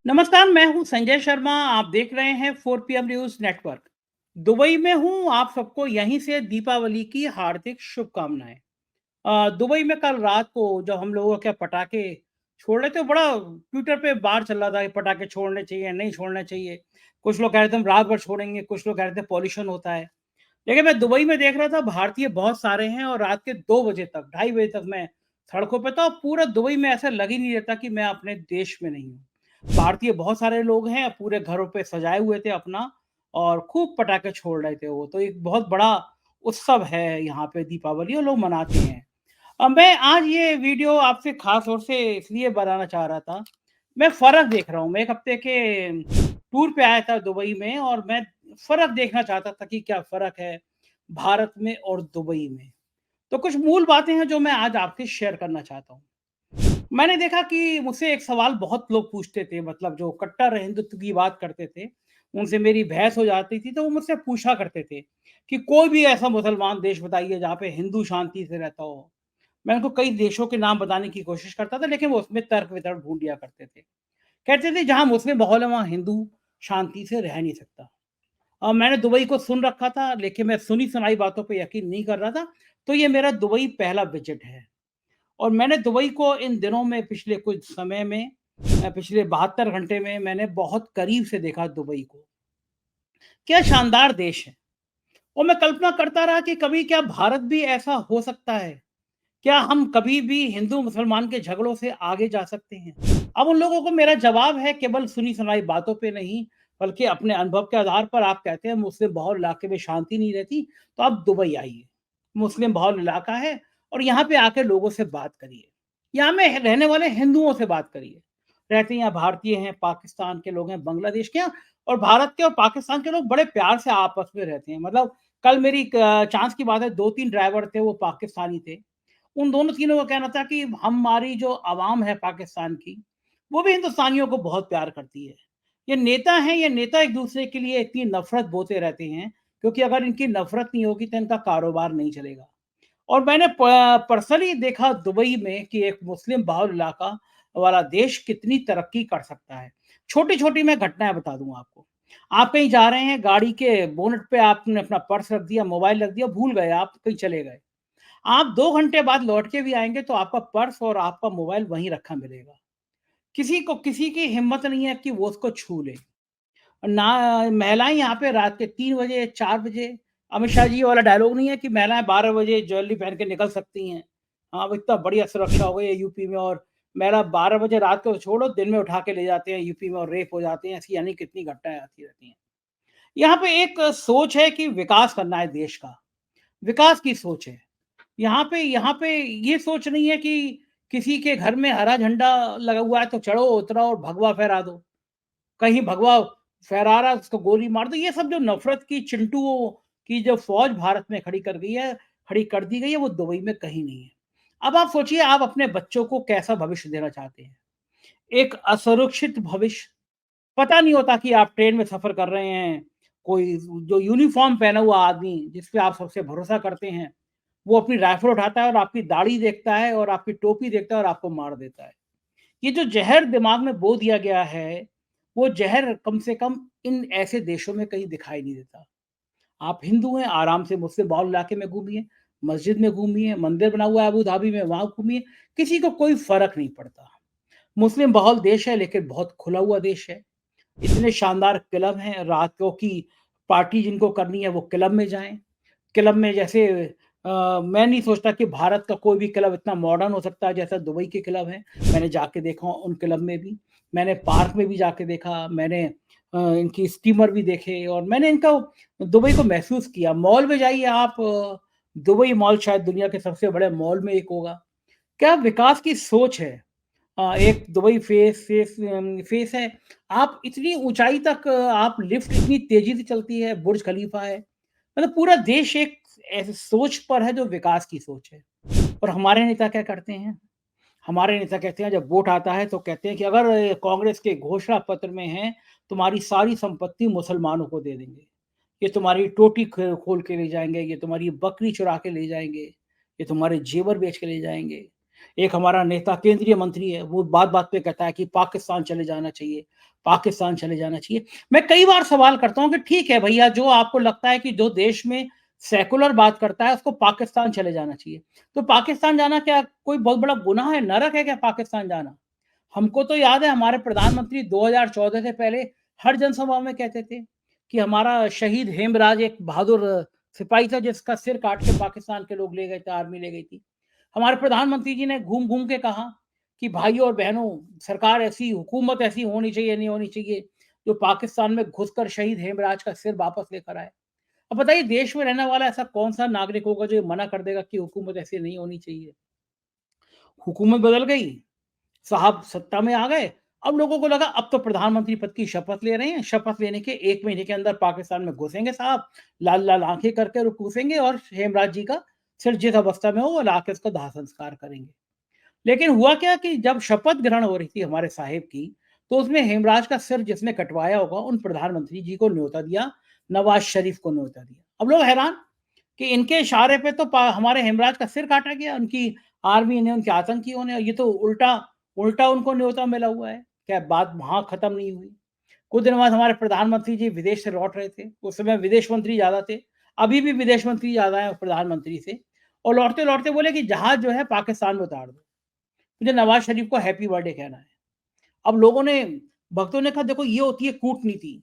नमस्कार, मैं हूँ संजय शर्मा। आप देख रहे हैं 4 PM न्यूज़ नेटवर्क। दुबई में हूँ, आप सबको यहीं से दीपावली की हार्दिक शुभकामनाएँ। दुबई में कल रात को जब हम लोगों के पटाखे छोड़ रहे थे, बड़ा ट्विटर पे बार चल रहा था कि पटाखे छोड़ने चाहिए, नहीं छोड़ने चाहिए। कुछ लोग कह रहे थे हम रात भर छोड़ेंगे, कुछ लोग कह रहे थे पॉल्यूशन होता है। लेकिन मैं दुबई में देख रहा था भारतीय बहुत सारे हैं और रात के 2 बजे तक, ढाई बजे तक मैं सड़कों पे था और पूरा दुबई में ऐसा लग ही नहीं रहता कि मैं अपने देश में नहीं हूँ। भारतीय बहुत सारे लोग हैं, पूरे घरों पे सजाए हुए थे अपना और खूब पटाखे छोड़ रहे थे वो। तो एक बहुत बड़ा उत्सव है यहाँ पे दीपावली और लोग मनाते हैं। मैं आज ये वीडियो आपसे ख़ास तौर से इसलिए बनाना चाह रहा था, मैं फ़र्क देख रहा हूँ। मैं 1 हफ़्ते के टूर पे आया था दुबई में और मैं फ़र्क देखना चाहता था कि क्या फ़र्क है भारत में और दुबई में। तो कुछ मूल बातें हैं जो मैं आज आपसे शेयर करना चाहता हूँ। मैंने देखा कि मुझसे एक सवाल बहुत लोग पूछते थे, मतलब जो कट्टर हिंदुत्व की बात करते थे, उनसे मेरी बहस हो जाती थी तो वो मुझसे पूछा करते थे कि कोई भी ऐसा मुसलमान देश बताइए जहाँ पे हिंदू शांति से रहता हो। मैं उनको कई देशों के नाम बताने की कोशिश करता था, लेकिन वो उसमें तर्क-वितर्क ढूँढ लिया करते थे। कहते थे जहाँ मुस्लिम माहौल है वहाँ हिंदू शांति से रह नहीं सकता। मैंने दुबई को सुन रखा था, लेकिन मैं सुनी-सुनाई बातों पे यकीन नहीं कर रहा था, तो ये मेरा दुबई पहला विज़िट है। और मैंने दुबई को इन दिनों में पिछले कुछ समय में पिछले 72 घंटे में मैंने बहुत करीब से देखा दुबई को। क्या शानदार देश है। और मैं कल्पना करता रहा कि कभी क्या भारत भी ऐसा हो सकता है? क्या हम कभी भी हिंदू-मुसलमान के झगड़ों से आगे जा सकते हैं? अब उन लोगों को मेरा जवाब है, केवल सुनी-सुनाई बातों पे नहीं, बल्कि अपने अनुभव के आधार पर। आप कहते हैं मुस्लिम बहुल इलाके में शांति नहीं रहती, तो आप दुबई आइए। मुस्लिम बहुल इलाका है और यहाँ पे आके लोगों से बात करिए। यहाँ में रहने वाले हिंदुओं से बात करिए। रहते यहाँ भारतीय हैं, पाकिस्तान के लोग हैं, बांग्लादेश के हैं और भारत के और पाकिस्तान के लोग बड़े प्यार से आपस में रहते हैं। मतलब कल मेरी चाँस की बात है, 2-3 ड्राइवर थे, वो पाकिस्तानी थे। उन दोनों तीनों का कहना था कि हमारी जो आवाम है पाकिस्तान की, वो भी हिंदुस्तानियों को बहुत प्यार करती है। ये नेता हैं, ये नेता एक-दूसरे के लिए इतनी नफ़रत बोते रहते हैं, क्योंकि अगर इनकी नफ़रत नहीं होगी तो इनका कारोबार नहीं चलेगा। और मैंने पर्सनली देखा दुबई में कि एक मुस्लिम बहुल इलाका वाला देश कितनी तरक्की कर सकता है। छोटी-छोटी मैं घटनाएँ बता दूँ आपको। आप कहीं जा रहे हैं, गाड़ी के बोनेट पे आपने अपना पर्स रख दिया, मोबाइल रख दिया, भूल गए, आप कहीं चले गए। आप 2 घंटे बाद लौट के भी आएँगे तो आपका पर्स और आपका मोबाइल वहीं रखा मिलेगा। किसी की हिम्मत नहीं है कि वो उसको छू ले। ना महिलाएँ यहाँ पे रात के 3 बजे, 4 बजे, अमित शाह जी वाला डायलॉग नहीं है कि महिलाएँ 12 बजे ज्वेलरी पहन के निकल सकती हैं। हाँ, अब इतना बढ़िया सुरक्षा हो गई है यूपी में और महिला 12 बजे रात को तो छोड़ो, दिन में उठा के ले जाते हैं यूपी में और रेप हो जाते हैं। ऐसी यानी कितनी घटनाएँ आती रहती हैं। यहाँ पे एक सोच है कि विकास करना है देश का, विकास की सोच है। यहाँ पे ये सोच नहीं है कि किसी के घर में हरा झंडा लगा हुआ है तो चढ़ो, उतरो और भगवा फहरा दो। कहीं भगवा फहरा रहा है उसको गोली मार दो। ये सब जो नफ़रत की चिंटुओं की जो फ़ौज भारत में खड़ी कर दी गई है, वो दुबई में कहीं नहीं है। अब आप सोचिए, आप अपने बच्चों को कैसा भविष्य देना चाहते हैं? एक असुरक्षित भविष्य। पता नहीं होता कि आप ट्रेन में सफ़र कर रहे हैं, कोई जो यूनिफ़ॉर्म पहना हुआ आदमी जिस पे आप सबसे भरोसा करते हैं, वो अपनी राइफ़ल उठाता है और आपकी दाढ़ी देखता है और आपकी टोपी देखता है और आपको मार देता है। ये जो ज़हर दिमाग में बो दिया गया है, वो ज़हर कम से कम इन ऐसे देशों में कहीं दिखाई नहीं देता। आप हिंदू हैं, आराम से मुस्लिम बहुल इलाके में घूमिए, मस्जिद में घूमिए, मंदिर बना हुआ है अबू धाबी में, वहाँ घूमिए, किसी को कोई फ़र्क नहीं पड़ता। मुस्लिम बहुल देश है लेकिन बहुत खुला हुआ देश है। इतने शानदार क्लब हैं, रातों की पार्टी जिनको करनी है वो क्लब में जाएँ। क्लब में जैसे मैं नहीं सोचता कि भारत का कोई भी क्लब इतना मॉडर्न हो सकता है जैसा दुबई के क्लब हैं। मैंने जाके देखा उन क्लब में भी, मैंने पार्क में भी जाके देखा, मैंने इनकी स्टीमर भी देखे और मैंने इनका दुबई को महसूस किया। मॉल में जाइए आप, दुबई मॉल शायद दुनिया के सबसे बड़े मॉल में एक होगा। क्या विकास की सोच है। एक दुबई फेस है। आप इतनी ऊँचाई तक आप लिफ्ट इतनी तेज़ी से चलती है, बुर्ज खलीफा है। मतलब पूरा देश एक ऐसी सोच पर है जो विकास की सोच है। और हमारे नेता क्या करते हैं? हमारे नेता कहते हैं जब वोट आता है तो कहते हैं कि अगर कांग्रेस के घोषणा पत्र में है, तुम्हारी सारी संपत्ति मुसलमानों को दे देंगे। ये तुम्हारी टोटी खोल के ले जाएँगे, ये तुम्हारी बकरी चुरा के ले जाएँगे, ये तुम्हारे जेवर बेच के ले जाएँगे। एक हमारा नेता केंद्रीय मंत्री है, वो बात-बात पे कहता है कि पाकिस्तान चले जाना चाहिए, पाकिस्तान चले जाना चाहिए। मैं कई बार सवाल करता हूँ कि ठीक है भैया, जो आपको लगता है कि जो देश में सेकुलर बात करता है, उसको पाकिस्तान चले जाना चाहिए। तो पाकिस्तान जाना क्या कोई बहुत बड़ा गुनाह है, नरक है क्या पाकिस्तान जाना? हमको तो याद है हमारे प्रधानमंत्री 2014 से पहले हर जनसभा में कहते थे कि हमारा शहीद हेमराज एक बहादुर सिपाही था जिसका सिर काट के पाकिस्तान के लोग ले गए थे, आर्मी ले गई थी। हमारे प्रधानमंत्री जी ने घूम-घूम के कहा कि भाइयों और बहनों, सरकार ऐसी, हुकूमत ऐसी होनी चाहिए, नहीं होनी चाहिए, जो पाकिस्तान में घुसकर शहीद हेमराज का सिर वापस लेकर आए। अब बताइए देश में रहने वाला ऐसा कौन-सा नागरिक होगा जो ये मना कर देगा कि हुकूमत ऐसी नहीं होनी चाहिए? हुकूमत बदल गई, साहब सत्ता में आ गए, अब लोगों को लगा अब तो प्रधानमंत्री पद की शपथ ले रहे हैं, शपथ लेने के 1 महीने के अंदर पाकिस्तान में घुसेंगे साहब, लाल-लाल आँखें करके और घुसेंगे और हेमराज जी का सिर जिस अवस्था में हो वो लाके उसका दाह संस्कार करेंगे। लेकिन हुआ क्या कि जब शपथ ग्रहण हो रही थी हमारे साहिब की, तो उसमें हेमराज का सिर जिसने कटवाया होगा उन प्रधानमंत्री जी को न्योता दिया, नवाज़ शरीफ को न्योता दिया। अब लोग हैरान कि इनके इशारे पे तो हमारे हेमराज का सिर काटा गया, उनकी आर्मी ने, उनके आतंकियों ने, और ये तो उल्टा उल्टा उनको न्योता मिला हुआ है। क्या बात वहाँ खत्म नहीं हुई? कुछ दिन बाद हमारे प्रधानमंत्री जी विदेश से लौट रहे थे, उस समय विदेश मंत्री ज़्यादा थे, अभी भी विदेश मंत्री ज़्यादा हैं प्रधानमंत्री से, और लौटते-लौटते बोले कि जहाज़ जो है पाकिस्तान में उतार दो, मुझे नवाज़ शरीफ को हैप्पी बर्थडे कहना है। अब लोगों ने, भक्तों ने कहा देखो ये होती है कूटनीति,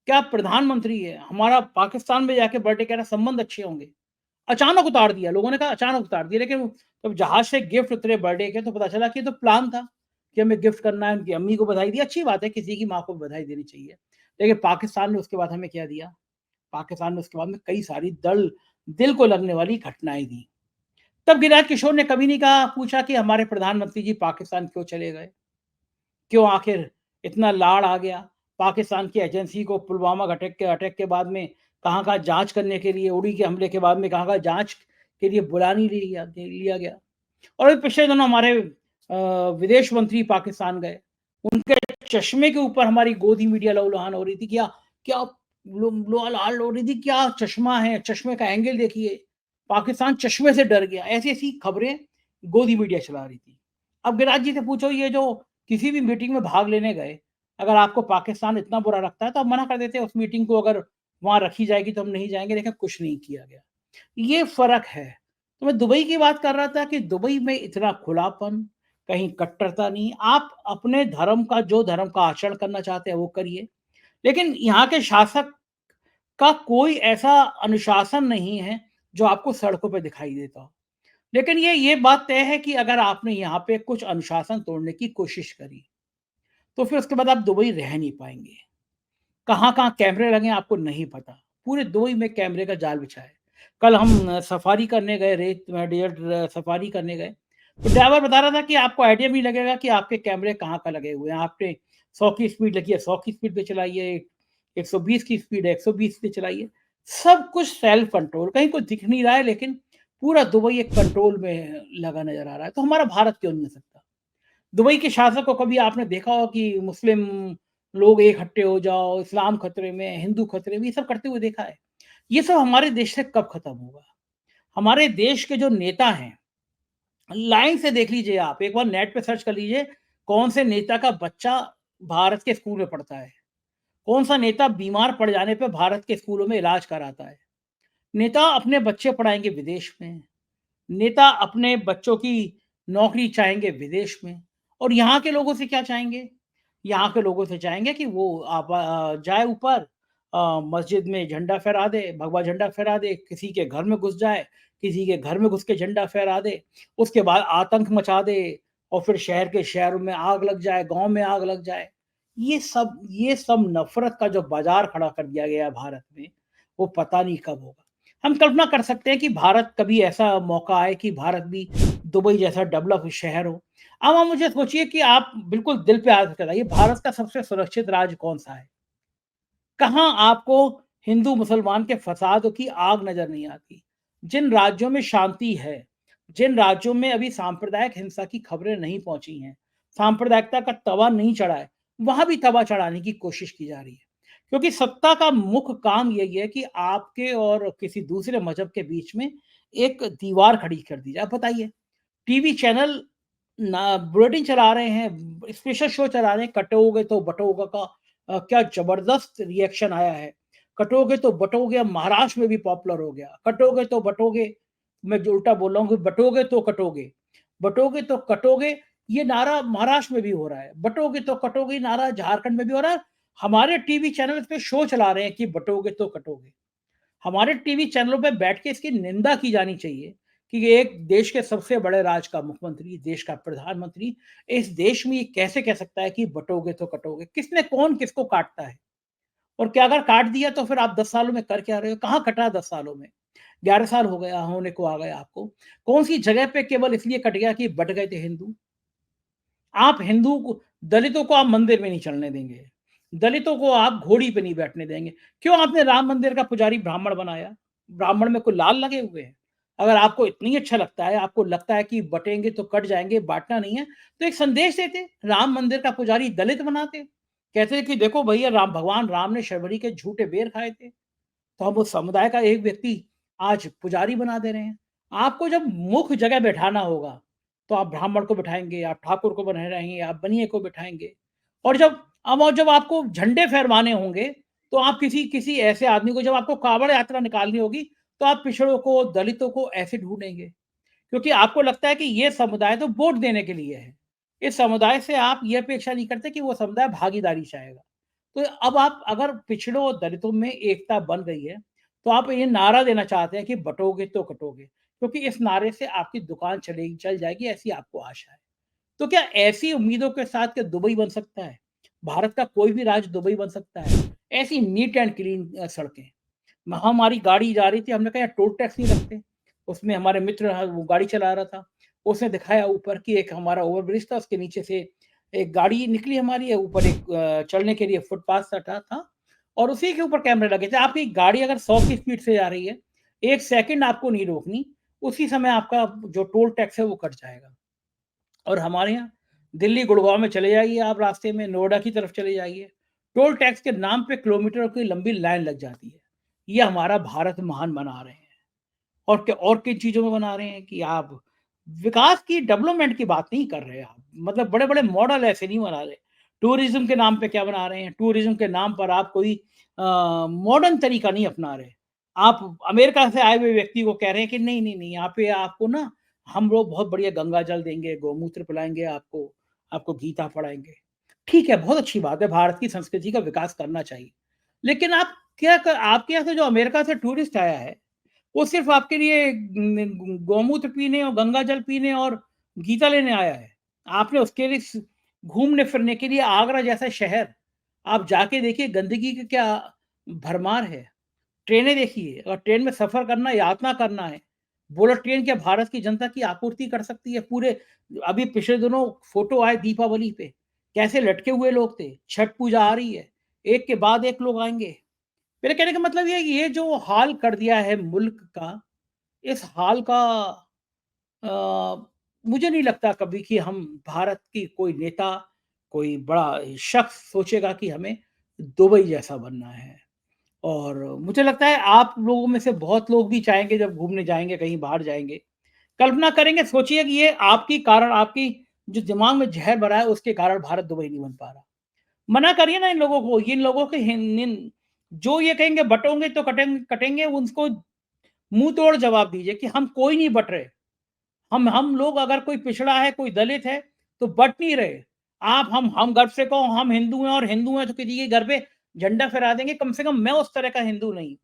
क्या प्रधानमंत्री है, हमारा पाकिस्तान में जाके बर्थडे कह रहा है, संबंध अच्छे होंगे। अचानक उतार दिया, लोगों ने कहा अचानक उतार दिया, लेकिन जब जहाज से गिफ्ट उतरे बर्थडे के तो पता चला कि ये तो प्लान था कि हमें गिफ्ट करना है, उनकी अम्मी को बधाई दी, अच्छी बात है, किसी की माँ को बधाई देनी चाहिए। लेकिन पाकिस्तान ने उसके बाद हमें क्या दिया? पाकिस्तान ने उसके बाद में कई सारी दिल को लगने वाली घटनाएँ दी। तब गिरिराज किशोर ने कभी नहीं कहा, पूछा कि हमारे प्रधानमंत्री जी पाकिस्तान क्यों चले गए? क्यों आखिर इतना लाड़ आ गया? पाकिस्तान की एजेंसी को पुलवामा अटैक के बाद में कहाँ-कहाँ जाँच करने के लिए, उड़ी के हमले के बाद में कहाँ-कहाँ जाँच के लिए बुला नहीं लिया गया। और अभी पिछले दिनों हमारे विदेश मंत्री पाकिस्तान गए। उनके चश्मे के ऊपर हमारी गोदी मीडिया लहू-लुहान हो रही थी। क्या क्या लो लाल हो रही थी, क्या चश्मा है, चश्मे का एंगल देखिए, पाकिस्तान चश्मे से डर गया। ऐसी-ऐसी खबरें गोदी मीडिया चला रही थी। अब गिरिराज जी से पूछो, ये जो किसी भी मीटिंग में भाग लेने गए, अगर आपको पाकिस्तान इतना बुरा लगता है तो आप मना कर देते, उस मीटिंग को अगर वहाँ रखी जाएगी तो हम नहीं जाएँगे, लेकिन कुछ नहीं किया गया। ये फ़र्क है। तो मैं दुबई की बात कर रहा था कि दुबई में इतना खुलापन, कहीं कट्टरता नहीं। आप अपने धर्म का, जो धर्म का आचरण करना चाहते हैं वो करिए। लेकिन यहाँ के शासक का कोई ऐसा अनुशासन नहीं है जो आपको सड़कों पे दिखाई देता हो। लेकिन ये बात तय है कि अगर आपने यहाँ पे कुछ अनुशासन तोड़ने की कोशिश करी, तो फिर उसके बाद आप दुबई रह नहीं पाएँगे। कहाँ-कहाँ कैमरे लगे हैं आपको नहीं पता। पूरे दुबई में कैमरे का जाल बिछा है। कल हम सफारी करने गए, रेत में डियर सफारी करने गए, तो ड्राइवर बता रहा था कि आपको आइडिया भी नहीं लगेगा कि आपके कैमरे कहाँ-कहाँ लगे हुए हैं। आपने 100 की स्पीड लगी है, 100 की स्पीड पे चलाइए, 120 की स्पीड है, 120 पे चलाइए। सब कुछ सेल्फ कंट्रोल, कहीं कुछ दिख नहीं रहा है, लेकिन पूरा दुबई एक कंट्रोल में लगा नज़र आ रहा है। तो हमारा भारत क्यों नहीं हो सकता? दुबई के शासक को कभी आपने देखा हो कि मुस्लिम लोग इकट्ठे हो जाओ, इस्लाम खतरे में, हिंदू खतरे में, ये सब करते हुए देखा है? ये सब हमारे देश से कब खत्म होगा? हमारे देश के जो नेता हैं, लाइन से देख लीजिए आप, एक बार नेट पे सर्च कर लीजिए, कौन से नेता का बच्चा भारत के स्कूल में पढ़ता है? कौन-सा नेता बीमार पड़ जाने पे भारत के स्कूलों में इलाज कराता है? नेता अपने बच्चे पढ़ाएँगे विदेश में। नेता अपने बच्चों की नौकरी चाहेंगे विदेश में, और यहाँ के लोगों से क्या चाहेंगे? यहाँ के लोगों से चाहेंगे कि वो जाए ऊपर, मस्जिद में झंडा फहरा दे, भगवा झंडा फहरा दे, किसी के घर में घुस जाए, किसी के घर में घुस के झंडा फहरा दे, उसके बाद आतंक मचा दे, और फिर शहरों में आग लग जाए, गाँव में आग लग जाए। ये सब नफ़रत का जो बाज़ार खड़ा कर दिया गया है भारत में, वो पता नहीं कब होगा। हम कल्पना कर सकते हैं कि भारत कभी ऐसा मौका आए कि भारत भी दुबई जैसा डेवलप शहर हो। अब आप मुझे सोचिए कि आप बिल्कुल दिल पे हाथ रख बताइए, भारत का सबसे सुरक्षित राज्य कौन-सा है? कहाँ आपको हिंदू मुसलमान के फसादों की आग नज़र नहीं आती? जिन राज्यों में शांति है, जिन राज्यों में अभी सांप्रदायिक हिंसा की खबरें नहीं पहुँची हैं, सांप्रदायिकता का तवा नहीं चढ़ा है, वहाँ भी तवा चढ़ाने की कोशिश की जा रही है। क्योंकि सत्ता का मुख्य काम यही है कि आपके और किसी दूसरे मज़हब के बीच में एक दीवार खड़ी कर दी जाए। अब बताइए, टीवी चैनल ना बुलेटिन चला रहे हैं, स्पेशल शो चला रहे हैं, कटोगे तो बटोगे का क्या ज़बरदस्त रिएक्शन आया है। कटोगे तो बटोगे अब महाराष्ट्र में भी पॉपुलर हो गया। कटोगे तो बटोगे, मैं जो उल्टा बोल रहा हूँ कि बटोगे तो कटोगे। बटोगे तो कटोगे, ये नारा महाराष्ट्र में भी हो रहा है। बटोगे तो कटोगे नारा झारखंड में भी हो रहा है। हमारे टीवी चैनल पे शो चला रहे हैं कि बटोगे तो कटोगे। हमारे टीवी चैनलों पे बैठ के इसकी निंदा की जानी चाहिए कि एक देश के सबसे बड़े राज्य का मुख्यमंत्री, देश का प्रधानमंत्री इस देश में ये कैसे कह सकता है कि बटोगे तो कटोगे? किसने कौन किसको काटता है? और क्या अगर काट दिया तो फिर आप 10 सालों में कर क्या रहे हो? कहाँ कटा 10 सालों में? 11 साल हो गया होने को आ गया आपको। कौन-सी जगह पे केवल इसलिए कट गया कि बँट गए थे हिंदू? आप हिंदू को दलितों को आप मंदिर में नहीं चलने देंगे। दलितों को आप घोड़ी पे नहीं बैठने देंगे। क्यों आपने राम मंदिर का पुजारी ब्राह्मण बनाया? ब्राह्मण में कोई लाल लगे हुए हैं? अगर आपको इतनी अच्छा लगता है, आपको लगता है कि बटेंगे तो कट जाएँगे, बाँटना नहीं है, तो एक संदेश देते। राम मंदिर का पुजारी दलित बनाते। कहते कि देखो भैया राम भगवान राम ने शबरी के झूठे बेर खाए थे। तो हम उस समुदाय का एक व्यक्ति आज पुजारी बना दे रहे हैं। आपको जब मुख्य जगह बैठाना होगा, तो आप ब्राह्मण को बिठाएँगे, आप ठाकुर को बनाएँगे, आप बनिए को बिठाएँगे। और जब आपको झंडे फहरवाने होंगे, तो आप किसी किसी ऐसे आदमी को जब आपको कावड़ यात्रा निकालनी होगी, तो आप पिछड़ों को, दलितों को ऐसे ढूँढेंगे। क्योंकि आपको लगता है कि ये समुदाय तो वोट देने के लिए है। इस समुदाय से आप ये अपेक्षा नहीं करते कि वो समुदाय भागीदारी चाहेगा। तो अब आप अगर पिछड़ों और दलितों में एकता बन गई है, तो आप ये नारा देना चाहते हैं कि बँटोगे तो कटोगे, क्योंकि इस नारे से आपकी दुकान चल जाएगी ऐसी आपको आशा है। तो क्या ऐसी उम्मीदों के साथ क्या दुबई बन सकता है? भारत का कोई भी राज्य दुबई बन सकता है? ऐसी नीट एंड क्लीन सड़कें। हमारी गाड़ी जा रही थी, हमने कहा यार टोल टैक्स नहीं लगते। उसमें हमारे मित्र वो गाड़ी चला रहा था, उसने दिखाया ऊपर कि एक हमारा ओवरब्रिज था, उसके नीचे से एक गाड़ी निकली हमारी, ऊपर एक चलने के लिए फुटपाथ था और उसी के ऊपर कैमरे लगे थे। आपकी गाड़ी अगर 100 की स्पीड से जा रही है, 1 सेकंड आपको नहीं रोकनी, उसी समय आपका जो टोल टैक्स है वो कट जाएगा। और हमारे यहाँ दिल्ली, गुड़गाँव में चले जाइए आप रास्ते में, नोएडा की तरफ चले जाइए, टोल टैक्स के नाम पे किलोमीटरों की लंबी लाइन लग जाती है। ये हमारा भारत महान बना रहे हैं। और किन चीज़ों में बना रहे हैं कि आप विकास की डेवलपमेंट की बात नहीं कर रहे आप। मतलब बड़े-बड़े मॉडल ऐसे नहीं बना रहे। टूरिज़्म के नाम पे क्या बना रहे हैं? टूरिज़्म के नाम पर आप कोई मॉडर्न तरीका नहीं अपना रहे। आप अमेरिका से आए हुए व्यक्ति को कह रहे हैं कि नहीं, नहीं, नहीं, यहाँ पे आपको ना हम लोग बहुत बढ़िया गंगा जल देंगे, गौमूत्र पिलाएँगे आपको, आपको गीता पढ़ाएँगे। ठीक है, बहुत अच्छी बात है, भारत की संस्कृति का विकास करना चाहिए। लेकिन आपके यहाँ से जो अमेरिका से टूरिस्ट आया है, वो सिर्फ़ आपके लिए गौमूत्र पीने और गंगा जल पीने और गीता लेने आया है। आपने उसके लिए घूमने-फिरने के लिए आगरा जैसा शहर आप जाके देखिए गंदगी का क्या भरमार है। ट्रेनें देखिए, अगर ट्रेन में सफ़र करना, यातना करना है, बुलेट ट्रेन क्या भारत की जनता की आपूर्ति कर सकती है? पूरे अभी पिछले दिनों फ़ोटो आए दीपावली पे, कैसे लटके हुए लोग थे। छठ पूजा आ रही है, एक के बाद एक लोग आएँगे। मेरे कहने का मतलब ये है कि ये जो हाल कर दिया है मुल्क का, इस हाल का अ, मुझे नहीं लगता कभी कि हम भारत की कोई नेता, कोई बड़ा शख्स सोचेगा कि हमें दुबई जैसा बनना है। और मुझे लगता है आप लोगों में से बहुत लोग भी चाहेंगे जब घूमने जाएँगे, कहीं बाहर जाएँगे, कल्पना करेंगे, सोचिए कि ये आपकी कारण आपकी जो दिमाग में ज़हर भरा है उसके कारण भारत दुबई नहीं बन पा रहा। मना करिए ना इन लोगों को, इन लोगों के हिन निन जो ये कहेंगे बँटोगे तो कटेंगे उनको मुँह तोड़ जवाब दीजिए कि हम कोई नहीं बँट रहे। हम लोग अगर कोई पिछड़ा है, कोई दलित है, तो बँट नहीं रहे। आप हम गर्व से कहो हम हिंदू हैं और हिंदू हैं तो किसी के घर पे झंडा फहरा देंगे, कम से कम मैं उस तरह का हिंदू नहीं।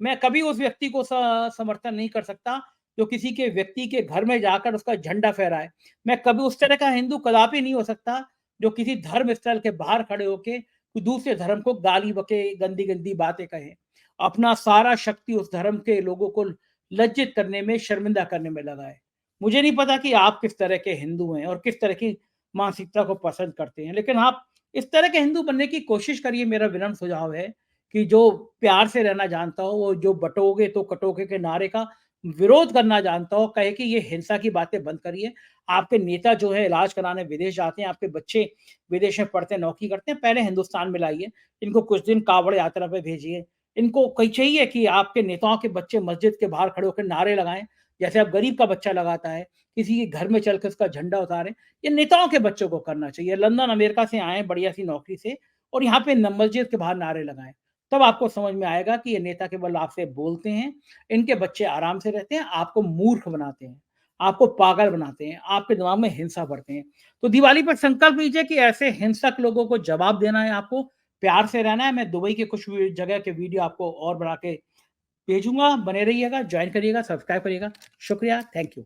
मैं कभी उस व्यक्ति को समर्थन नहीं कर सकता, जो किसी के व्यक्ति के घर में जाकर उसका झंडा फहराए। मैं कभी उस तरह का हिंदू कदापि नहीं हो सकता, जो किसी धर्म स्थल के बाहर खड़े होके कोई दूसरे धर्म को गाली बके, गंदी-गंदी बातें कहे। अपना सारा शक्ति उस धर्म के लोगों को लज्जित करने में, शर्मिंदा करने में लगाए। मुझे नहीं पता कि आप किस तरह के हिंदू हैं और किस तरह की मानसिकता को पसंद करते हैं, लेकिन आप इस तरह के हिंदू बनने की कोशिश करिए, मेरा विनम्र सुझाव है। कि जो प्यार से रहना जानता हो, वो जो बटोगे तो कटोगे के नारे का विरोध करना जानता हो, कहे कि ये हिंसा की बातें बंद करिए। आपके नेता जो है इलाज कराने विदेश जाते हैं, आपके बच्चे विदेश में पढ़ते हैं, नौकरी करते हैं, पहले हिंदुस्तान में लाइए। इनको कुछ दिन कावड़ यात्रा पे भेजिए। इनको कहीं चाहिए कि आपके नेताओं के बच्चे मस्जिद के बाहर खड़े होकर नारे लगाएँ, जैसे अब गरीब का बच्चा लगाता है, किसी के घर में चल के उसका झंडा उतारें, ये नेताओं के बच्चों को करना चाहिए। लंदन, अमेरिका से आए हैं बढ़िया-सी नौकरी से और यहाँ पे न मस्जिद के बाहर नारे लगाएँ। तब आपको समझ में आएगा कि ये नेता केवल आपसे बोलते हैं, इनके बच्चे आराम से रहते हैं, आपको मूर्ख बनाते हैं, आपको पागल बनाते हैं, आपके दिमाग में हिंसा भरते हैं। तो दिवाली पर संकल्प लीजिए कि ऐसे हिंसक लोगों को जवाब देना है आपको, प्यार से रहना है। मैं दुबई के कुछ जगह के वीडियो आपको और बना के भेजूँगा, बने रहिएगा, जॉइन करिएगा, सब्सक्राइब करिएगा। शुक्रिया, थैंक यू।